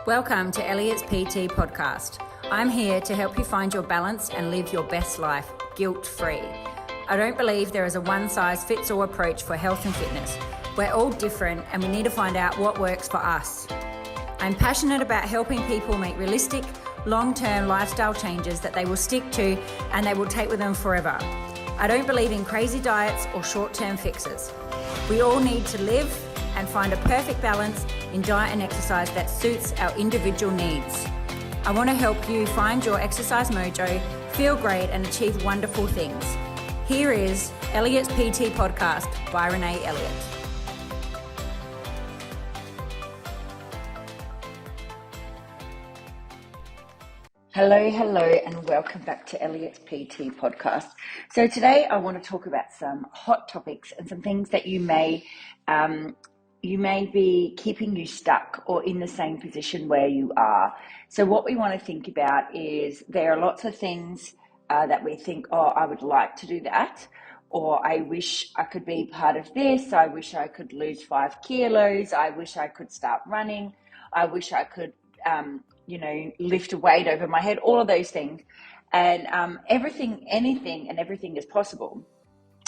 Welcome to Elliott's PT podcast. I'm here to help you find your balance and live your best life guilt-free. I don't believe there is a one-size-fits-all approach for health and fitness. We're all different and we need to find out what works for us. I'm passionate about helping people make realistic, long-term lifestyle changes that they will stick to and they will take with them forever. I don't believe in crazy diets or short-term fixes. We all need to live and find a perfect balance in diet and exercise that suits our individual needs. I want to help you find your exercise mojo, feel great and achieve wonderful things. Here is Elliott's PT podcast by Renae Elliott. Hello, and welcome back to Elliott's PT podcast. So today I want to talk about some hot topics and some things that you may be keeping you stuck or in the same position where you are. So what we want to think about is there are lots of things that we think, oh, I would like to do that, or I wish I could be part of this, I wish I could lose 5 kilos, I wish I could start running, I wish I could, lift a weight over my head, all of those things. And everything is possible.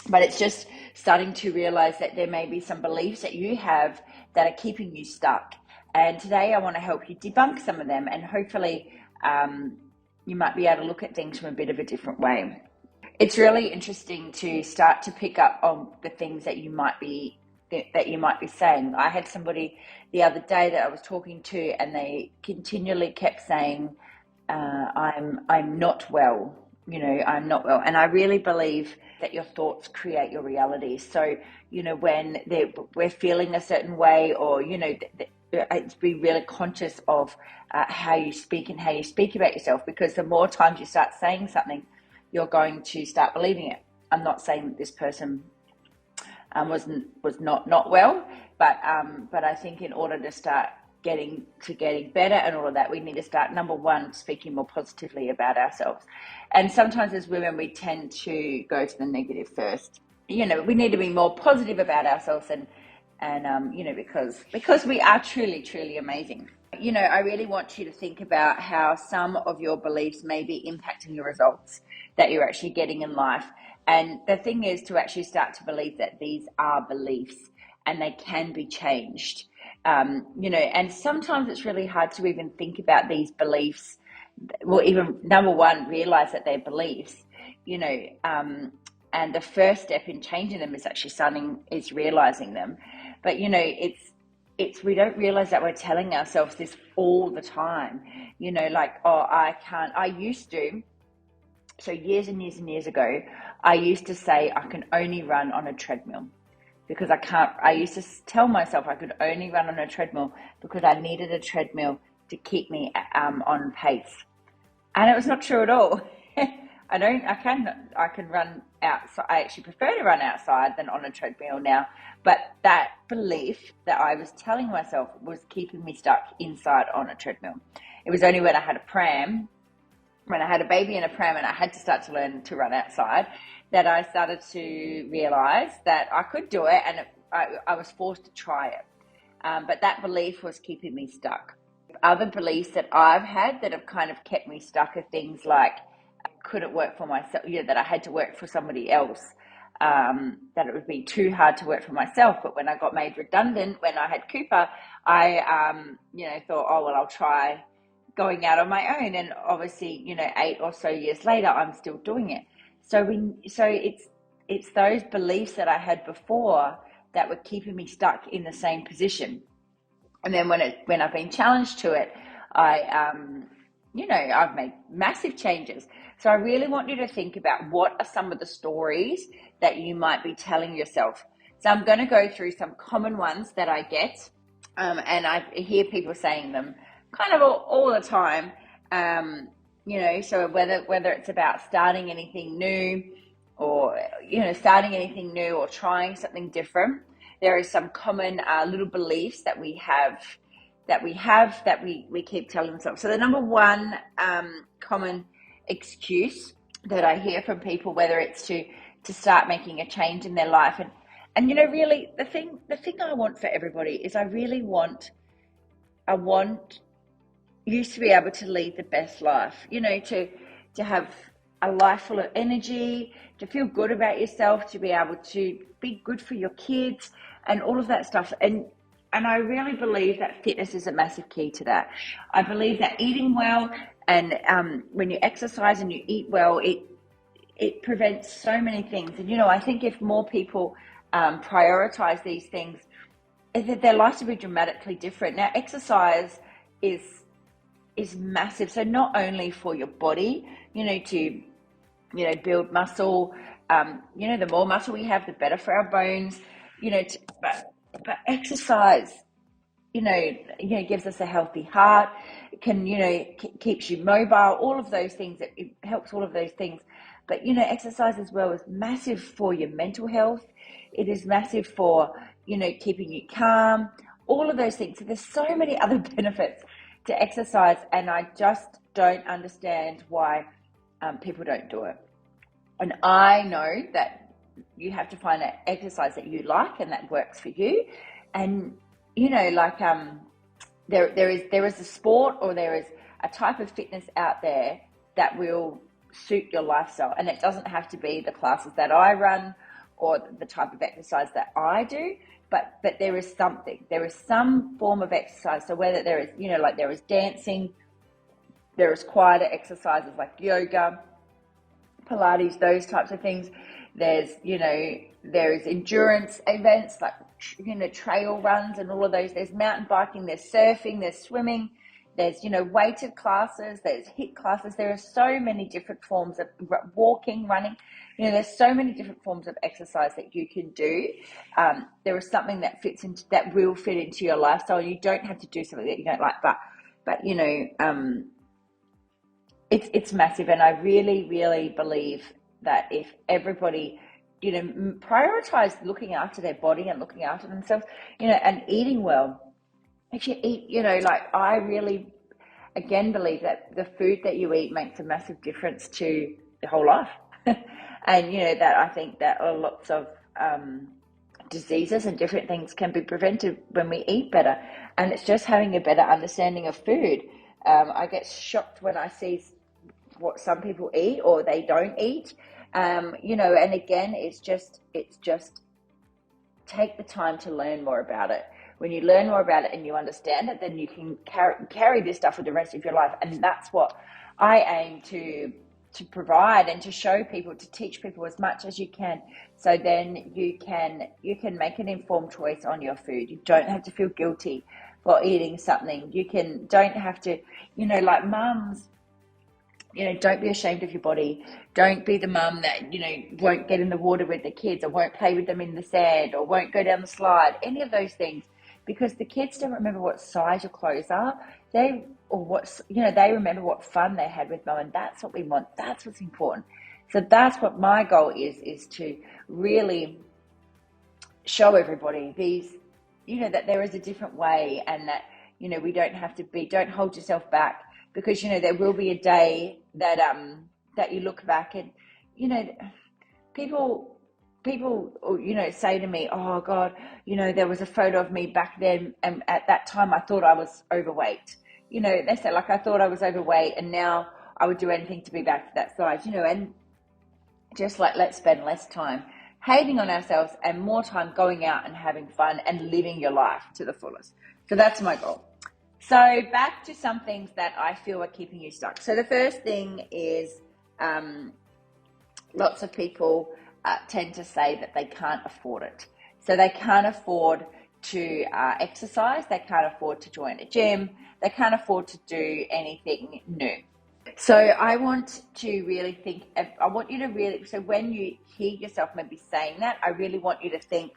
But it's just starting to realize that there may be some beliefs that you have that are keeping you stuck. And today I want to help you debunk some of them, and hopefully you might be able to look at things from a bit of a different way. It's really interesting to start to pick up on the things that you might be saying. I had somebody the other day that I was talking to, and they continually kept saying, I'm not well. I'm not well. And I really believe that your thoughts create your reality. So, when we're feeling a certain way, or, it's be really conscious of how you speak and how you speak about yourself, because the more times you start saying something, you're going to start believing it. I'm not saying that this person was not well, but I think in order to start getting better and all of that, we need to start, number one, speaking more positively about ourselves. And sometimes as women, we tend to go to the negative first. We need to be more positive about ourselves and because we are truly, truly amazing. I really want you to think about how some of your beliefs may be impacting your results that you're actually getting in life. And the thing is to actually start to believe that these are beliefs and they can be changed. And sometimes it's really hard to even think about these beliefs. Well, even number one, realize that they're beliefs, and the first step in changing them is actually realizing them. But, we don't realize that we're telling ourselves this all the time, I can't, I used to. So years and years and years ago, I used to say I can only run on a treadmill because I used to tell myself I could only run on a treadmill because I needed a treadmill to keep me on pace. And it was not true at all. I can run outside. I actually prefer to run outside than on a treadmill now. But that belief that I was telling myself was keeping me stuck inside on a treadmill. It was only when I had a baby in a pram and I had to start to learn to run outside, that I started to realize that I could do it, and I was forced to try it. But that belief was keeping me stuck. Other beliefs that I've had that have kind of kept me stuck are things like I couldn't work for myself, that I had to work for somebody else, that it would be too hard to work for myself. But when I got made redundant, when I had Cooper, I thought, oh, well, I'll try going out on my own. And obviously, 8 or so years later, I'm still doing it. So it's those beliefs that I had before that were keeping me stuck in the same position. And then when I've been challenged to it, I've made massive changes. So I really want you to think about what are some of the stories that you might be telling yourself. So I'm going to go through some common ones that I get, and I hear people saying them kind of all the time. So whether it's about starting anything new or trying something different, there are some common little beliefs that we keep telling ourselves. So the number one common excuse that I hear from people, whether it's to start making a change in their life, and really the thing I want for everybody is I want used to be able to lead the best life, to have a life full of energy, to feel good about yourself, to be able to be good for your kids and all of that stuff. And I really believe that fitness is a massive key to that. I believe that eating well and when you exercise and you eat well, it prevents so many things. And, I think if more people prioritize these things, their lives would be dramatically different. Now, exercise is massive. So not only for your body, to, build muscle, the more muscle we have, the better for our bones, but exercise, gives us a healthy heart, can, keeps you mobile, all of those things, it helps all of those things. But, exercise as well is massive for your mental health. It is massive for, keeping you calm, all of those things. So there's so many other benefits to exercise, and I just don't understand why people don't do it. And I know that you have to find an exercise that you like and that works for you. And, there is a sport or there is a type of fitness out there that will suit your lifestyle. And it doesn't have to be the classes that I run or the type of exercise that I do, but there is some form of exercise. So whether there is, there is dancing, there is quieter exercises like yoga, Pilates, those types of things. There's, there is endurance events like, trail runs and all of those. There's mountain biking, there's surfing, there's swimming, there's, weighted classes, there's HIIT classes. There are so many different forms of walking, running. There's so many different forms of exercise that you can do. There is something that will fit into your lifestyle. You don't have to do something that you don't like, but it's massive. And I really, really believe that if everybody, prioritize looking after their body and looking after themselves, and eating well. If you eat, I really, again, believe that the food that you eat makes a massive difference to your whole life. And, that I think that lots of diseases and different things can be prevented when we eat better. And it's just having a better understanding of food. I get shocked when I see what some people eat or they don't eat. And again, it's just take the time to learn more about it. When you learn more about it and you understand it, then you can carry this stuff for the rest of your life. And that's what I aim to provide and to show people, to teach people as much as you can. So then you can make an informed choice on your food. You don't have to feel guilty for eating something. Don't have to, like mums, don't be ashamed of your body. Don't be the mum that, won't get in the water with the kids or won't play with them in the sand or won't go down the slide, any of those things, because the kids don't remember what size your clothes are. They remember what fun they had with mum, and that's what we want. That's what's important. So that's what my goal is to really show everybody these, that there is a different way, and that, we don't hold yourself back. Because, there will be a day that that you look back and, people, say to me, oh God, there was a photo of me back then, and at that time I thought I was overweight. They say, like, I thought I was overweight and now I would do anything to be back to that size, and just like, let's spend less time hating on ourselves and more time going out and having fun and living your life to the fullest. So that's my goal. So back to some things that I feel are keeping you stuck. So the first thing is lots of people tend to say that they can't afford it. So they can't afford to exercise. They can't afford to join a gym. They can't afford to do anything new. So I want to really think, so when you hear yourself maybe saying that, I really want you to think,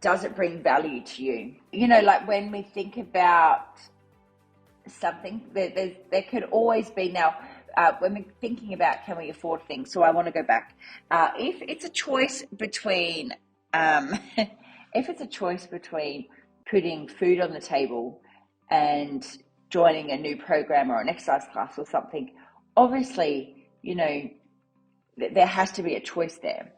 does it bring value to you? Like when we think about something, there could always be now, when we're thinking about can we afford things. So I want to go back. If it's a choice between, putting food on the table and joining a new program or an exercise class or something, obviously, there has to be a choice there.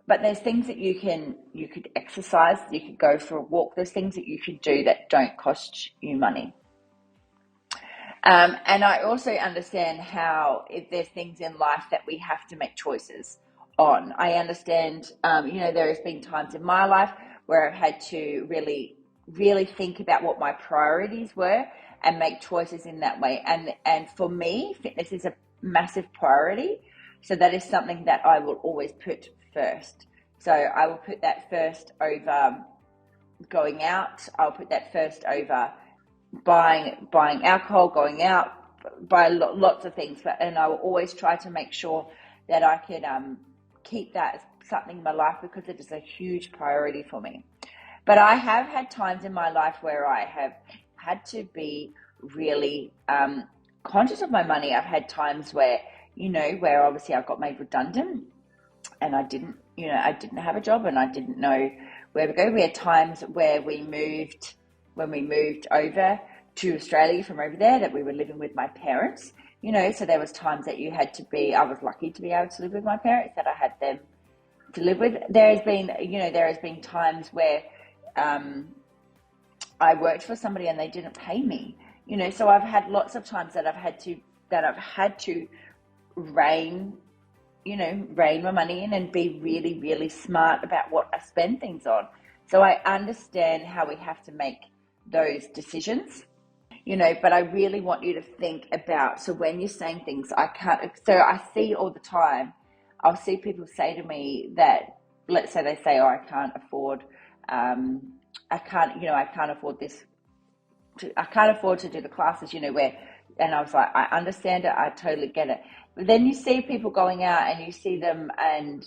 But there's things that you could exercise, you could go for a walk. There's things that you could do that don't cost you money. And I also understand how if there's things in life that we have to make choices on. I understand, there has been times in my life where I've had to really, really think about what my priorities were and make choices in that way. And for me, fitness is a massive priority. So that is something that I will always put first. So I will put that first over going out. I'll put that first over buying alcohol, going out, buy lots of things. And I will always try to make sure that I can keep that as something in my life because it is a huge priority for me. But I have had times in my life where I have had to be really conscious of my money. I've had times where obviously I got made redundant and I didn't have a job and I didn't know where to go. We had times where when we moved over to Australia from over there, that we were living with my parents, so there was times that I was lucky to be able to live with my parents, that I had them to live with. There has been times where I worked for somebody and they didn't pay me, so I've had lots of times that I've had to rein my money in and be really, really smart about what I spend things on. So I understand how we have to make those decisions, but I really want you to think about, so when you're saying things, I see all the time, I'll see people say to me that, let's say they say, oh, I can't afford this, I can't afford to do the classes, and I was like, I understand it, I totally get it. But then you see people going out and you see them and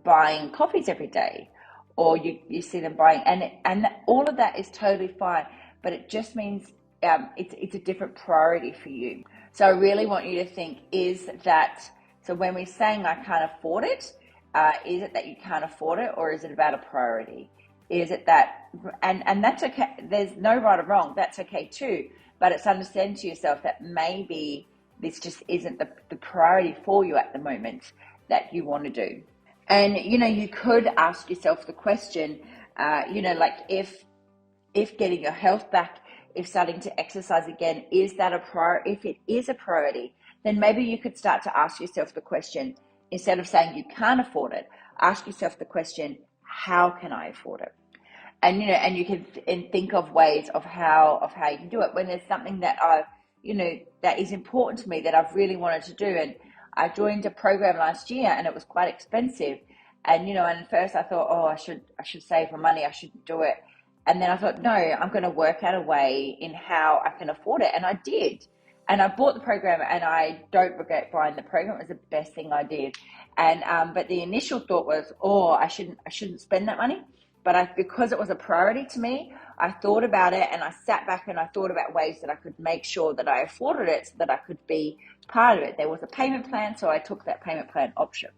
buying coffees every day, or you see them buying, and all of that is totally fine, but it just means it's a different priority for you. So I really want you to think, so when we're saying I can't afford it, is it that you can't afford it, or is it about a priority? Is it that, and that's okay, there's no right or wrong, that's okay too, but it's understanding to yourself that maybe this just isn't the priority for you at the moment that you want to do. And, you could ask yourself the question, like if getting your health back, if starting to exercise again, is that a priority? If it is a priority, then maybe you could start to ask yourself the question, instead of saying you can't afford it, ask yourself the question, how can I afford it? And, and you can think of ways of how you can do it. When there's something that that is important to me that I've really wanted to do. And I joined a program last year and it was quite expensive. And, and at first I thought, oh, I should save my money. I shouldn't do it. And then I thought, no, I'm going to work out a way in how I can afford it. And I did. And I bought the program and I don't regret buying the program. It was the best thing I did. And, but the initial thought was, oh, I shouldn't spend that money. But because it was a priority to me, I thought about it and I sat back and I thought about ways that I could make sure that I afforded it so that I could be part of it. There was a payment plan, so I took that payment plan option.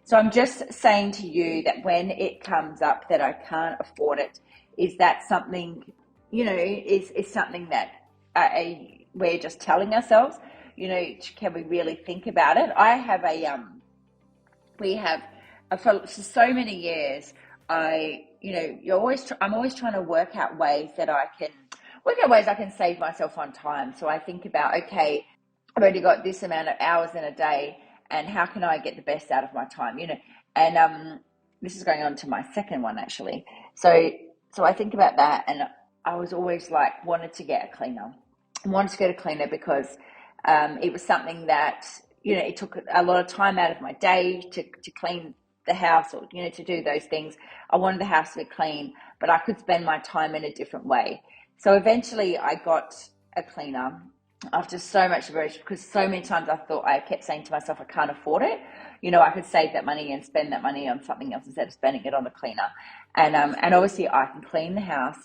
So I'm just saying to you that when it comes up that I can't afford it, is that something, is something that we're just telling ourselves, can we really think about it? I have for so many years, I'm always trying to work out ways I can save myself on time. So I think about, okay, I've already got this amount of hours in a day, and how can I get the best out of my time? And this is going on to my second one actually. So I think about that, and I was always wanted to get a cleaner. I wanted to get a cleaner because it was something that it took a lot of time out of my day to clean the house, or to do those things. I wanted the house to be clean, but I could spend my time in a different way. So eventually I got a cleaner after so much research, because so many times I kept saying to myself, I can't afford it. I could save that money and spend that money on something else instead of spending it on a cleaner. And obviously I can clean the house,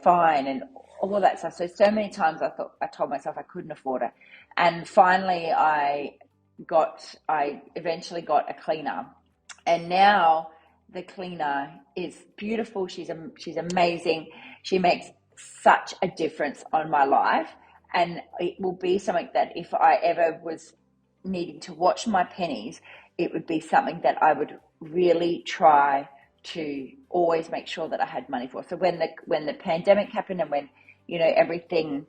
fine, and all of that stuff. So many times I told myself I couldn't afford it. And finally I eventually got a cleaner. And now the cleaner is beautiful. She's amazing. She makes such a difference on my life. And it will be something that if I ever was needing to watch my pennies, it would be something that I would really try to always make sure that I had money for. So when the pandemic happened and when, everything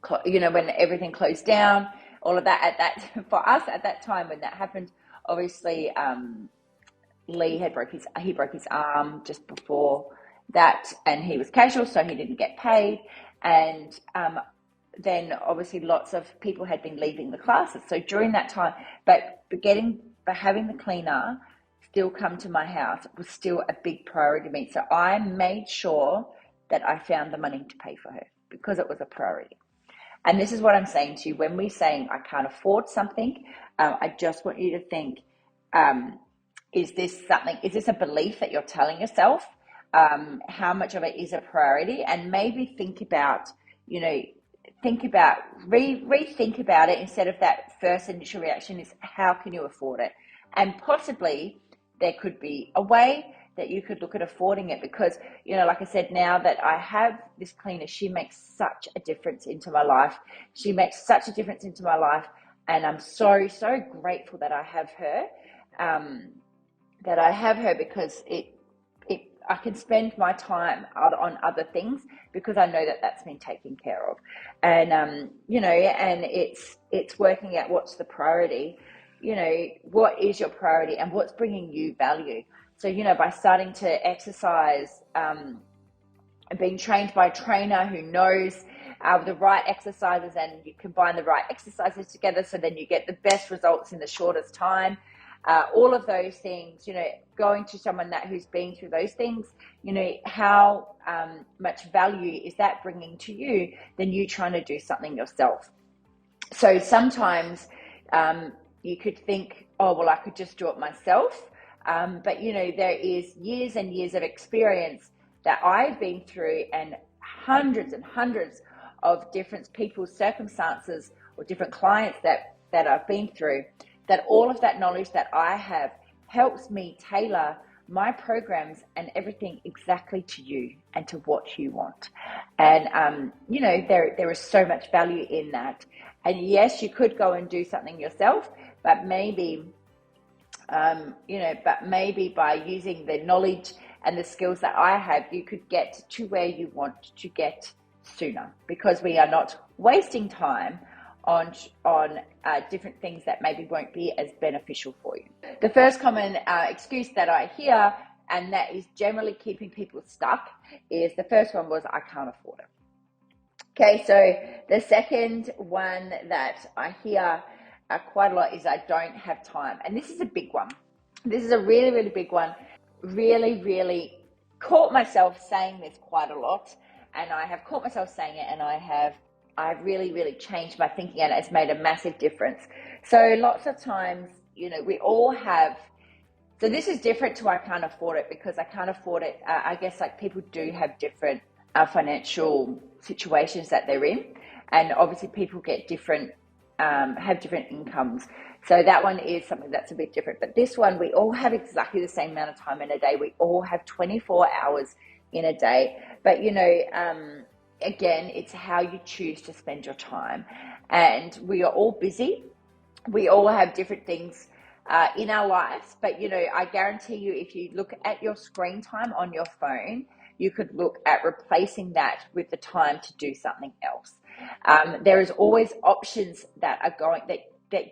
when everything closed down, all of that for us at that time when that happened, obviously, Lee he broke his arm just before that, and he was casual, so he didn't get paid. And then obviously lots of people had been leaving the classes. So during that time, but having the cleaner still come to my house was still a big priority to me. So I made sure that I found the money to pay for her because it was a priority. And this is what I'm saying to you. When we're saying I can't afford something, I just want you to think, is this a belief that you're telling yourself? How much of it is a priority? And maybe think about, rethink about it, instead of that first initial reaction is how can you afford it? And possibly there could be a way that you could look at affording it, because, like I said, now that I have this cleaner, she makes such a difference into my life. And I'm so, so grateful that I have her, because I can spend my time on other things because I know that that's been taken care of. And, and it's working out what's the priority, what is your priority and what's bringing you value. So, by starting to exercise, being trained by a trainer who knows the right exercises, and you combine the right exercises together so then you get the best results in the shortest time. All of those things, going to someone who's been through those things, how much value is that bringing to you than you trying to do something yourself. So sometimes you could think, oh, well, I could just do it myself. But, there is years and years of experience that I've been through, and hundreds of different people's circumstances or different clients that I've been through, that all of that knowledge that I have helps me tailor my programs and everything exactly to you and to what you want. And, there is so much value in that. And yes, you could go and do something yourself, but maybe by using the knowledge and the skills that I have, you could get to where you want to get sooner, because we are not wasting time on different things that maybe won't be as beneficial for you. The first common excuse that I hear, and that is generally keeping people stuck, is the first one was, I can't afford it. Okay, so the second one that I hear quite a lot is, I don't have time. And this is a big one. This is a really, really big one. Really, really caught myself saying this quite a lot. And I have caught myself saying it, and I've really, really changed my thinking, and it's made a massive difference. So lots of times, we all have, so this is different to I can't afford it, because I can't afford it. I guess people do have different financial situations that they're in. And obviously people get different, have different incomes. So that one is something that's a bit different. But this one, we all have exactly the same amount of time in a day. We all have 24 hours in a day. But, again, it's how you choose to spend your time. And we are all busy. We all have different things in our lives. But, I guarantee you, if you look at your screen time on your phone, you could look at replacing that with the time to do something else. There is always options that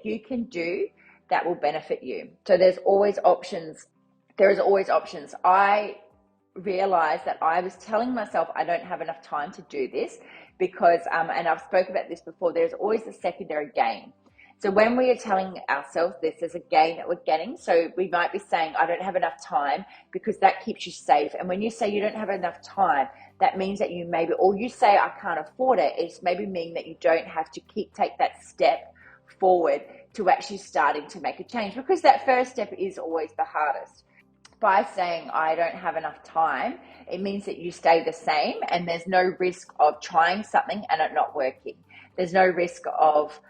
you can do that will benefit you. So there's always options. I realized that I was telling myself I don't have enough time to do this because, and I've spoken about this before, there's always a secondary gain. So when we are telling ourselves this, there's a gain that we're getting. So we might be saying, I don't have enough time, because that keeps you safe. And when you say you don't have enough time, that means that you maybe, or you say I can't afford it, it's maybe mean that you don't have to take that step forward to actually starting to make a change, because that first step is always the hardest. By saying I don't have enough time, it means that you stay the same, and there's no risk of trying something and it not working. There's no risk of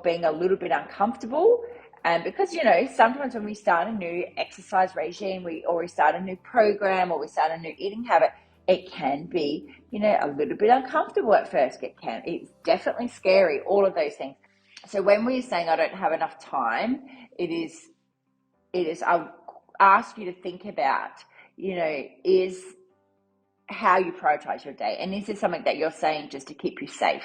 being a little bit uncomfortable. And because, sometimes when we start a new exercise regime, or we start a new program, or we start a new eating habit, it can be, a little bit uncomfortable at first. It's definitely scary, all of those things. So when we're saying I don't have enough time, it is, I'll ask you to think about, is how you prioritize your day. And this is something that you're saying just to keep you safe.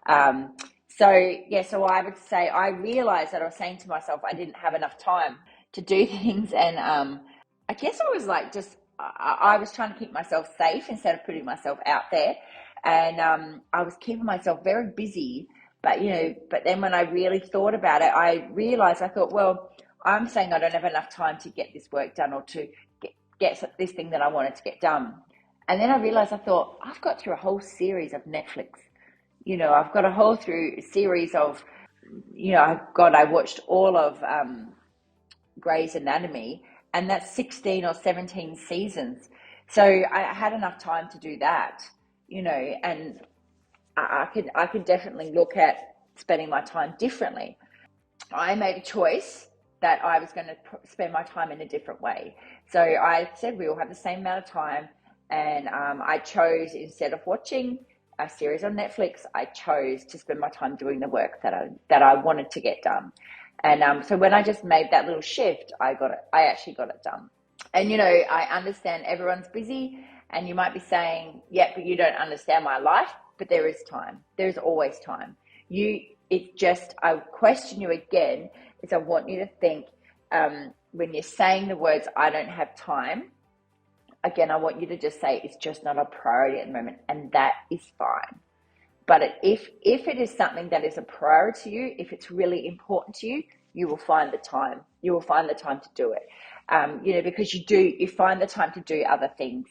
So I would say I realized that I was saying to myself I didn't have enough time to do things, and I guess I was like I was trying to keep myself safe instead of putting myself out there, and I was keeping myself very busy. But then when I really thought about it, I realized, I thought, well, I'm saying I don't have enough time to get this work done, or to get this thing that I wanted to get done. And then I realized, I thought, I've got through a whole series of Netflix. I've got a whole through series of, I watched all of Grey's Anatomy, and that's 16 or 17 seasons. So I had enough time to do that, and I could definitely look at spending my time differently. I made a choice that I was going to spend my time in a different way. So I said we all have the same amount of time, and I chose, instead of watching a series on Netflix, I chose to spend my time doing the work that I wanted to get done. And so when I just made that little shift, I actually got it done. And I understand everyone's busy, and you might be saying, yeah, but you don't understand my life. But there is time. There's always time. I question you again, is I want you to think, when you're saying the words, I don't have time, again, I want you to just say, it's just not a priority at the moment, and that is fine. But if it is something that is a priority to you, if it's really important to you, you will find the time. You will find the time to do it, because you find the time to do other things.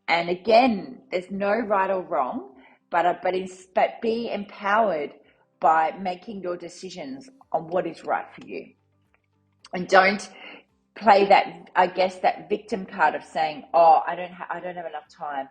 And again, there's no right or wrong, but be empowered by making your decisions on what is right for you. And don't play that victim card of saying, oh, I don't have enough time.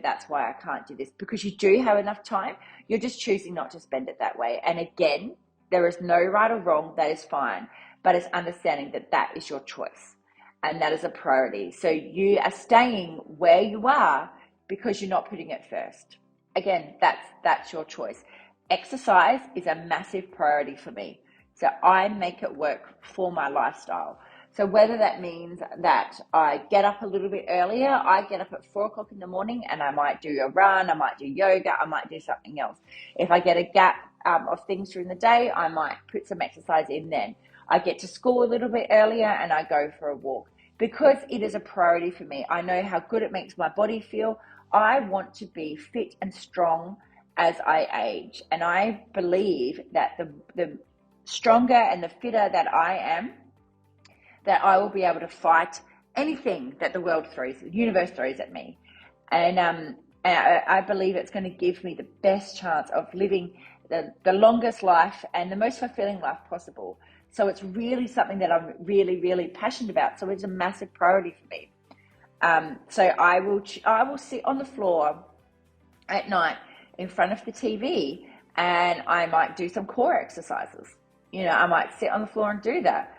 That's why I can't do this. Because you do have enough time. You're just choosing not to spend it that way. And again, there is no right or wrong. That is fine. But it's understanding that is your choice. And that is a priority. So you are staying where you are because you're not putting it first. Again, that's your choice. Exercise is a massive priority for me. So I make it work for my lifestyle. So whether that means that I get up a little bit earlier, I get up at 4 o'clock in the morning, and I might do a run, I might do yoga, I might do something else. If I get a gap of things during the day, I might put some exercise in then. I get to school a little bit earlier and I go for a walk because it is a priority for me. I know how good it makes my body feel. I want to be fit and strong as I age. And I believe that the stronger and the fitter that I am, that I will be able to fight anything that the world throws, the universe throws at me. And I believe it's going to give me the best chance of living the longest life and the most fulfilling life possible. So it's really something that I'm really, really passionate about. So it's a massive priority for me. So I will sit on the floor at night in front of the TV, and I might do some core exercises. I might sit on the floor and do that.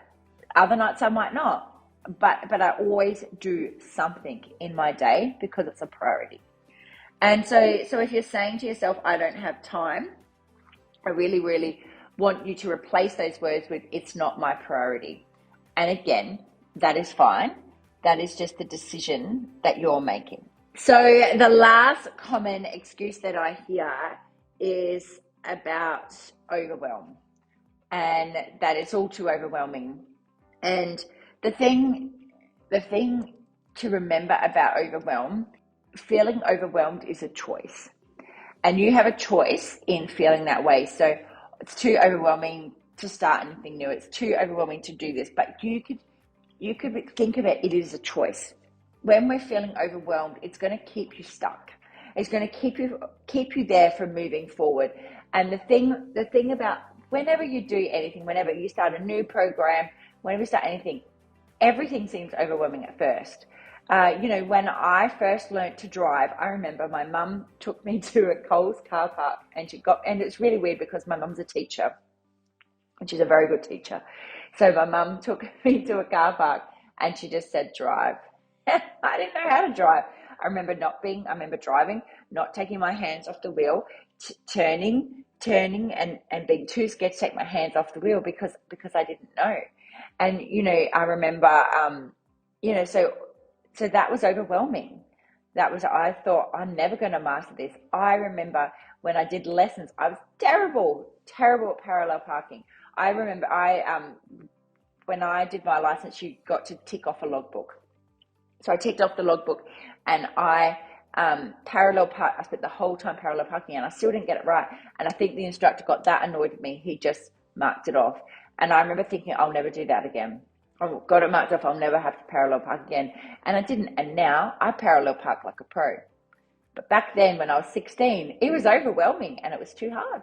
Other nights I might not, but I always do something in my day because it's a priority. And so if you're saying to yourself, I don't have time, I really, really want you to replace those words with, it's not my priority. And again, that is fine. That is just the decision that you're making. So the last common excuse that I hear is about overwhelm, and that it's all too overwhelming. And the thing to remember about overwhelm, feeling overwhelmed is a choice. And you have a choice in feeling that way. So it's too overwhelming to start anything new. It's too overwhelming to do this. But you could think of it is a choice. When we're feeling overwhelmed, it's going to keep you stuck. It's going to keep you there from moving forward. And the thing about whenever you do anything, whenever you start a new program, whenever you start anything, everything seems overwhelming at first. When I first learnt to drive, I remember my mum took me to a Coles car park, and it's really weird because my mum's a teacher, and she's a very good teacher. So my mum took me to a car park, and she just said, drive. I didn't know how to drive. I remember driving, not taking my hands off the wheel, turning, and being too scared to take my hands off the wheel because I didn't know. And, I remember, so that was overwhelming. I thought, I'm never going to master this. I remember when I did lessons, I was terrible at parallel parking. I remember when I did my license, you got to tick off a logbook. So I ticked off the logbook, and I parallel park. I spent the whole time parallel parking, and I still didn't get it right. And I think the instructor got that annoyed with me. He just marked it off. And I remember thinking, I'll never do that again. I've got it marked off. I'll never have to parallel park again. And I didn't. And now I parallel park like a pro. But back then, when I was 16, it was overwhelming and it was too hard.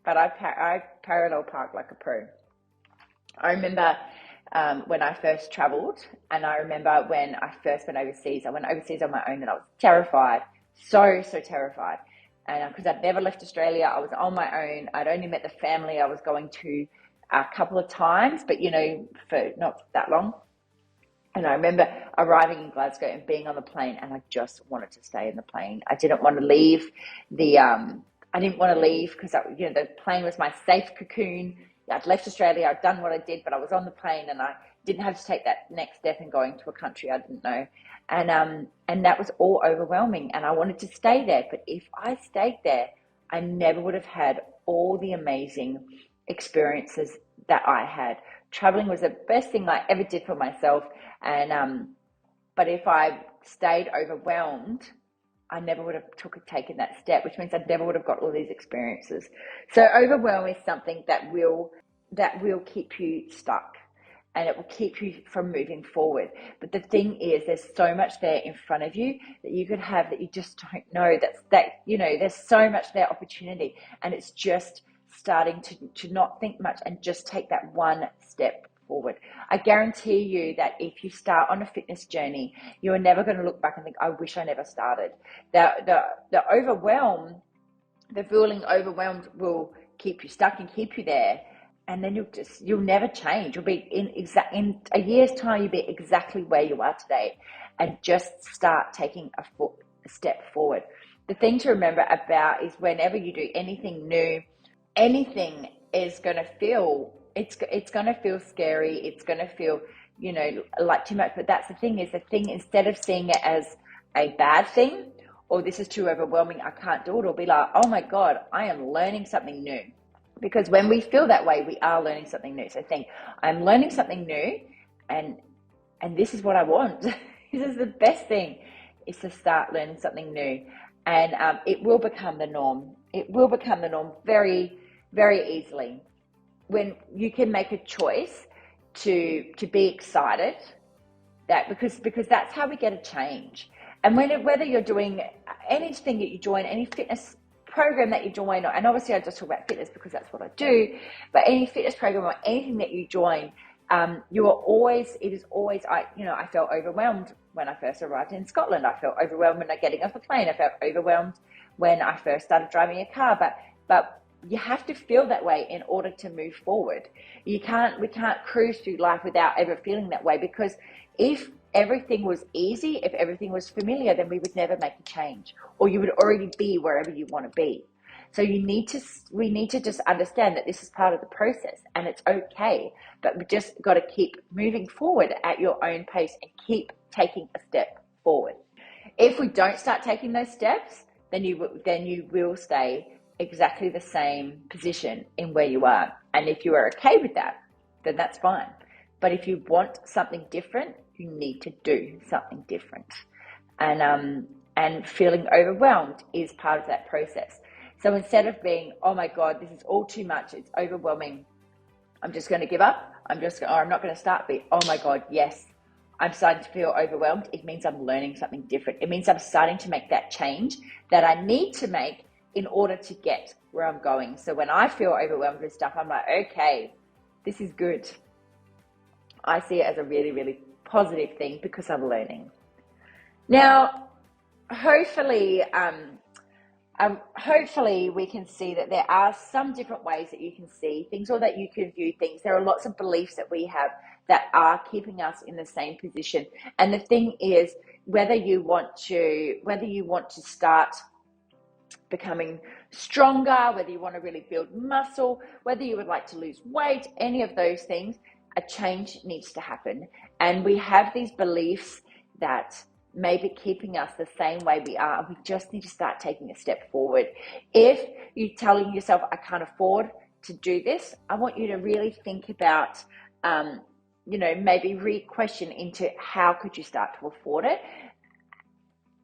But I parallel park like a pro. I remember when I first traveled, and I remember when I first went overseas. I went overseas on my own, and I was terrified, so terrified. And because I'd never left Australia, I was on my own. I'd only met the family I was going to a couple of times, but for not that long. And I remember arriving in Glasgow and being on the plane, and I just wanted to stay in the plane. I didn't want to leave because the plane was my safe cocoon. I'd left Australia, I'd done what I did, but I was on the plane, and I didn't have to take that next step in going to a country I didn't know. And that was all overwhelming, and I wanted to stay there. But if I stayed there, I never would have had all the amazing experiences that I had. Traveling was the best thing I ever did for myself. But if I stayed overwhelmed, I never would have taken that step, which means I never would have got all these experiences. So overwhelm is something that will keep you stuck, and it will keep you from moving forward. But the thing is, there's so much there in front of you that you could have that you just don't know. There's so much there opportunity, and it's just starting to not think much and just take that one step forward. I guarantee you that if you start on a fitness journey, you're never going to look back and think, I wish I never started. The overwhelm, the feeling overwhelmed will keep you stuck and keep you there. And then you'll never change. You'll be in a year's time, you'll be exactly where you are today, and just start taking a step forward. The thing to remember about is whenever you do anything new, anything is going to feel, it's going to feel scary. It's going to feel, like too much. But that's the thing, instead of seeing it as a bad thing, or this is too overwhelming, I can't do it, or be like, oh my God, I am learning something new. Because when we feel that way, we are learning something new. So think, I'm learning something new, and this is what I want. This is the best thing, is to start learning something new. And it will become the norm. It will become the norm very, very easily. When you can make a choice to be excited, that because that's how we get a change. And whether you're doing anything that you join, any fitness program that you join, and obviously I just talk about fitness because that's what I do, but any fitness program or anything that you join, I felt overwhelmed when I first arrived in Scotland. I felt overwhelmed when I getting off the plane. I felt overwhelmed when I first started driving a car, but you have to feel that way in order to move forward. We can't cruise through life without ever feeling that way, because if everything was easy, if everything was familiar, then we would never make a change, or you would already be wherever you want to be. So we need to just understand that this is part of the process, and it's okay, but we just got to keep moving forward at your own pace and keep taking a step forward. If we don't start taking those steps, then you will stay exactly the same position in where you are. And if you are okay with that, then that's fine. But if you want something different, you need to do something different. And feeling overwhelmed is part of that process. So instead of being, oh my God, this is all too much, it's overwhelming, I'm just going to give up, I'm not going to start, be, oh my God, yes, I'm starting to feel overwhelmed. It means I'm learning something different. It means I'm starting to make that change that I need to make in order to get where I'm going. So when I feel overwhelmed with stuff, I'm like, okay, this is good. I see it as a really, really positive thing because I'm learning. Now, hopefully we can see that there are some different ways that you can see things, or that you can view things. There are lots of beliefs that we have that are keeping us in the same position. And the thing is, whether you want to start becoming stronger, whether you want to really build muscle, whether you would like to lose weight, any of those things, a change needs to happen. And we have these beliefs that maybe keeping us the same way we are. We just need to start taking a step forward. If you're telling yourself, I can't afford to do this, I want you to really think about, maybe re-question into how could you start to afford it,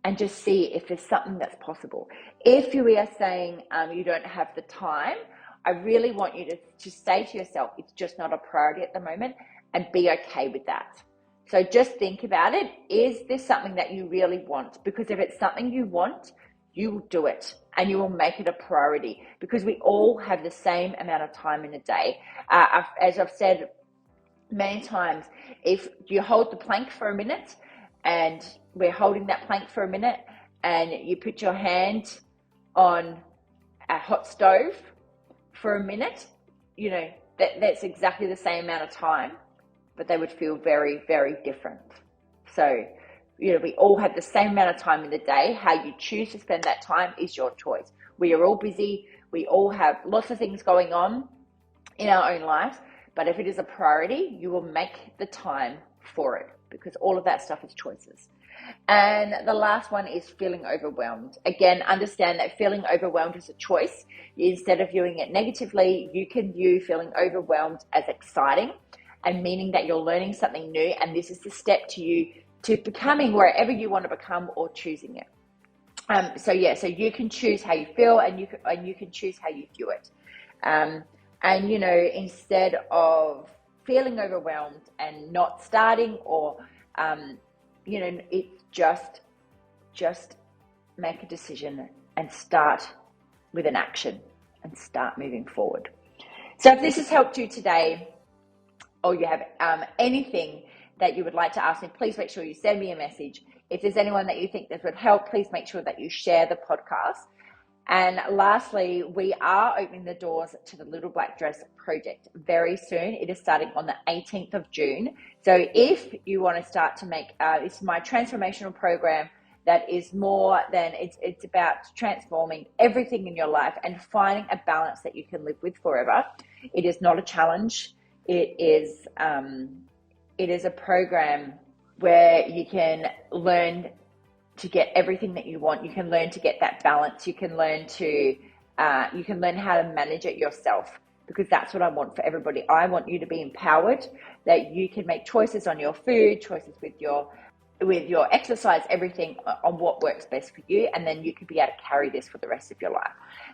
and just see if there's something that's possible. If you are saying you don't have the time, I really want you to say to yourself, it's just not a priority at the moment, and be okay with that. So just think about it. Is this something that you really want? Because if it's something you want, you will do it and you will make it a priority, because we all have the same amount of time in a day. As I've said many times, if you hold the plank for a minute, and we're holding that plank for a minute, and you put your hand on a hot stove for a minute, that's exactly the same amount of time, but they would feel very, very different. So, we all have the same amount of time in the day. How you choose to spend that time is your choice. We are all busy. We all have lots of things going on in our own lives, but if it is a priority, you will make the time for it, because all of that stuff is choices. And the last one is feeling overwhelmed. Again, understand that feeling overwhelmed is a choice. Instead of viewing it negatively, you can view feeling overwhelmed as exciting, and meaning that you're learning something new, and this is the step to you to becoming wherever you want to become, or choosing it. So you can choose how you feel, and you can choose how you view it. Instead of feeling overwhelmed and not starting, or it's just make a decision and start with an action and start moving forward. So if this has helped you today, or you have anything that you would like to ask me, please make sure you send me a message. If there's anyone that you think this would help, please make sure that you share the podcast. And lastly, we are opening the doors to the Little Black Dress project very soon. It is starting on the 18th of June. So if you want to start to make, it's my transformational program that is more than, it's about transforming everything in your life and finding a balance that you can live with forever. It is not a challenge. It is a program where you can learn to get everything that you want. You can learn to get that balance. You can learn how to manage it yourself, because that's what I want for everybody. I want you to be empowered, that you can make choices on your food, choices with your exercise, everything on what works best for you, and then you could be able to carry this for the rest of your life.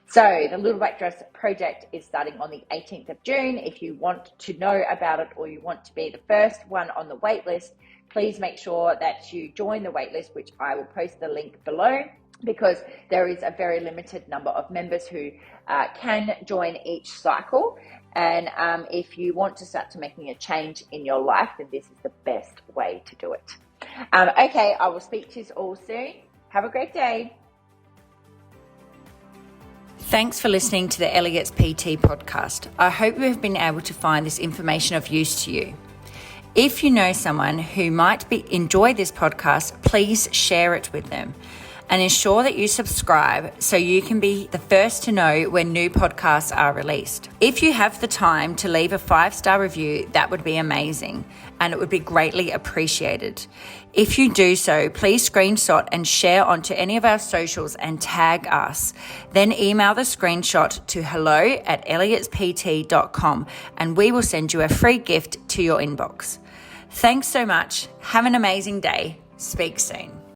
So the Little Black Dress project is starting on the 18th of June. If you want to know about it, or you want to be the first one on the wait list, please make sure that you join the wait list, which I will post the link below, because there is a very limited number of members who can join each cycle. And if you want to start to making a change in your life, then this is the best way to do it. Okay, I will speak to you all soon. Have a great day. Thanks for listening to the Elliott's PT podcast. I hope you have been able to find this information of use to you. If you know someone who might enjoy this podcast, please share it with them, and ensure that you subscribe so you can be the first to know when new podcasts are released. If you have the time to leave a 5-star review, that would be amazing, and it would be greatly appreciated. If you do so, please screenshot and share onto any of our socials and tag us. Then email the screenshot to hello@elliotspt.com, and we will send you a free gift to your inbox. Thanks so much. Have an amazing day. Speak soon.